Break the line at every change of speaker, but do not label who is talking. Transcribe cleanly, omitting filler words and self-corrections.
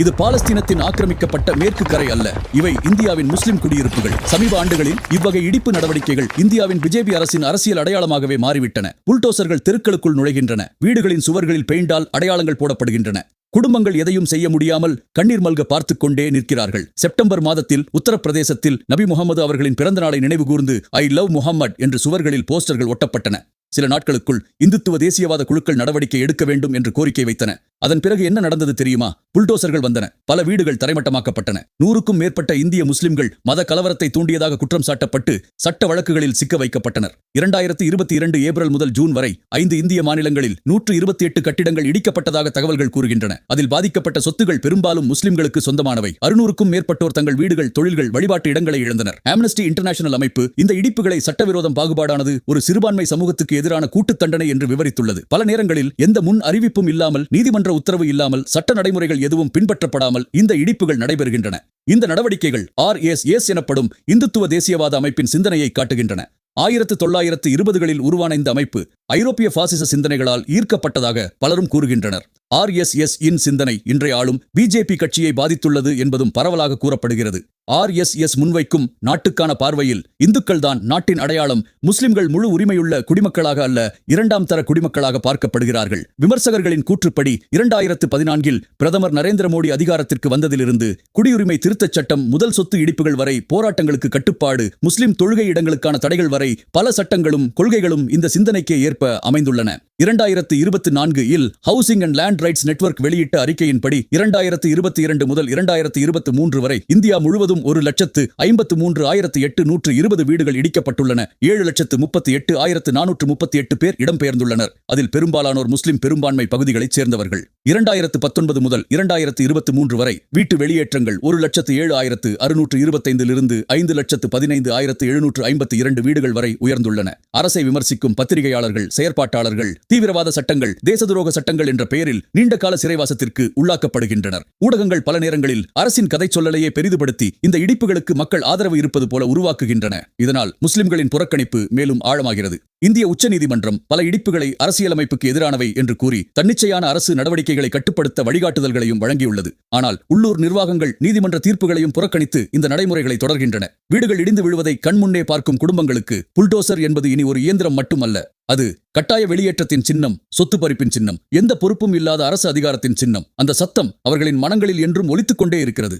இது பாலஸ்தீனத்தின் ஆக்கிரமிக்கப்பட்ட மேற்கு கரை அல்ல, இவை இந்தியாவின் முஸ்லிம் குடியிருப்புகள். சமீப ஆண்டுகளில் இவ்வகை இடிப்பு நடவடிக்கைகள் இந்தியாவின் பிஜேபி அரசின் அரசியல் அடையாளமாகவே மாறிவிட்டன. புல்டோசர்கள் தெருக்களுக்குள் நுழைகின்றன, வீடுகளின் சுவர்களில் பெயிண்டால் அடையாளங்கள் போடப்படுகின்றன. குடும்பங்கள் எதையும் செய்ய முடியாமல் கண்ணீர் மல்க பார்த்துக் கொண்டே நிற்கிறார்கள். செப்டம்பர் மாதத்தில் உத்தரப்பிரதேசத்தில் நபி முகமது அவர்களின் பிறந்த நாளை நினைவு கூர்ந்து ஐ லவ் முஹம்மட் என்று சுவர்களில் போஸ்டர்கள் ஒட்டப்பட்டன. சில நாட்களுக்குள் இந்துத்துவ தேசியவாத குழுக்கள் நடவடிக்கை எடுக்க வேண்டும் என்று கோரிக்கை வைத்தன. அதன் பிறகு என்ன நடந்தது தெரியுமா? புல்டோசர்கள் வந்தன, பல வீடுகள் தரைமட்டமாக்கப்பட்டன. 100க்கும் மேற்பட்ட இந்திய முஸ்லிம்கள் மத கலவரத்தை தூண்டியதாக குற்றம் சாட்டப்பட்டு சட்ட வழக்குகளில் சிக்க வைக்கப்பட்டனர். 2022 ஏப்ரல் முதல் ஜூன் வரை 5 இந்திய மாநிலங்களில் 128 கட்டிடங்கள் இடிக்கப்பட்டதாக தகவல்கள் கூறுகின்றன. அதில் பாதிக்கப்பட்ட சொத்துகள் பெரும்பாலும் முஸ்லிம்களுக்கு சொந்தமானவை. 600க்கும் மேற்பட்டோர் தங்கள் வீடுகள், தொழில்கள், வழிபாட்டு இடங்களை இழந்தனர். ஆம்னஸ்டி இன்டர்நேஷனல் அமைப்பு இந்த இடிப்புகளை சட்டவிரோதம், பாகுபாடானது, ஒரு சிறுபான்மை சமூகத்துக்கு எதிரான கூட்டு தண்டனை என்று விவரித்துள்ளது. பல நேரங்களில் எந்த முன் அறிவிப்பும் இல்லாமல், நீதிமன்ற உத்தரவு இல்லாமல், சட்ட நடைமுறைகள் எதுவும் பின்பற்றப்படாமல் இந்த இடிப்புகள் நடைபெறுகின்றன. இந்த நடவடிக்கைகள் RSS எனப்படும் இந்துத்துவ தேசியவாத அமைப்பின் சிந்தனையை காட்டுகின்றன. 1920களில் உருவான இந்த அமைப்பு ஐரோப்பிய பாசிச சிந்தனைகளால் ஈர்க்கப்பட்டதாக பலரும் கூறுகின்றனர். RSS இன் சிந்தனை இன்றைய ஆளும் பிஜேபி கட்சியை பாதித்துள்ளது என்பதும் பரவலாக கூறப்படுகிறது. RSS முன்வைக்கும் நாட்டுக்கான பார்வையில் இந்துக்கள் தான் நாட்டின் அடையாளம், முஸ்லிம்கள் முழு உரிமையுள்ள குடிமக்களாக அல்ல, 2ஆம் தர குடிமக்களாக பார்க்கப்படுகிறார்கள். விமர்சகர்களின் கூற்றுப்படி 2014இல் பிரதமர் நரேந்திர மோடி அதிகாரத்திற்கு வந்ததிலிருந்து குடியுரிமை திருத்தச் சட்டம் முதல் சொத்து இடிப்புகள் வரை, போராட்டங்களுக்கு கட்டுப்பாடு, முஸ்லிம் தொழுகை இடங்களுக்கான தடைகள் வரை பல சட்டங்களும் கொள்கைகளும் இந்த சிந்தனைக்கே ஏற்ப அமைந்துள்ளன. 2024இல் housing and land rights network வெளியிட்ட அறிக்கையின்படி 2022 முதல் 2023 வரை இந்தியா முழுவதும் 1,53,820 வீடுகள் இடிக்கப்பட்டுள்ளன. 7,38,438 பேர் இடம்பெயர்ந்துள்ளனர். அதில் பெரும்பாலானோர் முஸ்லிம் பெரும்பான்மை பகுதிகளைச் சேர்ந்தவர்கள். 2019 முதல் 2023 வரை வீட்டு வெளியேற்றங்கள் 1,07,625 5,15,752 வீடுகள் வரை உயர்ந்துள்ளன. அரசை விமர்சிக்கும் பத்திரிகையாளர்கள், செயற்பாட்டாளர்கள் தீவிரவாத சட்டங்கள், தேசதுரோக சட்டங்கள் என்ற பெயரில் நீண்ட கால சிறைவாசத்திற்கு உள்ளாக்கப்படுகின்றனர். ஊடகங்கள் பல நேரங்களில் அரசின் கதை சொல்லலையே பெரிதுபடுத்தி இந்த இடிப்புகளுக்கு மக்கள் ஆதரவு இருப்பது போல உருவாக்குகின்றன. இதனால் முஸ்லிம்களின் புறக்கணிப்பு மேலும் ஆழமாகிறது. இந்திய உச்சநீதிமன்றம் பல இடிப்புகளை அரசியலமைப்புக்கு எதிரானவை என்று கூறி தன்னிச்சையான அரசு நடவடிக்கைகளை கட்டுப்படுத்த வழிகாட்டுதல்களையும் வழங்கியுள்ளது. ஆனால் உள்ளூர் நிர்வாகங்கள் நீதிமன்ற தீர்ப்புகளையும் புறக்கணித்து இந்த நடைமுறைகளை தொடர்கின்றன. வீடுகள் இடிந்து விழுவதை கண்முன்னே பார்க்கும் குடும்பங்களுக்கு புல்டோசர் என்பது இனி ஒரு இயந்திரம் மட்டுமல்ல, அது கட்டாய வெளியேற்றத்தின் சின்னம், சொத்து பறிப்பின் சின்னம், எந்த பொறுப்பும் இல்லாத அரசு அதிகாரத்தின் சின்னம். அந்த சத்தம் அவர்களின் மனங்களில் என்றும் ஒலித்துக் கொண்டே இருக்கிறது.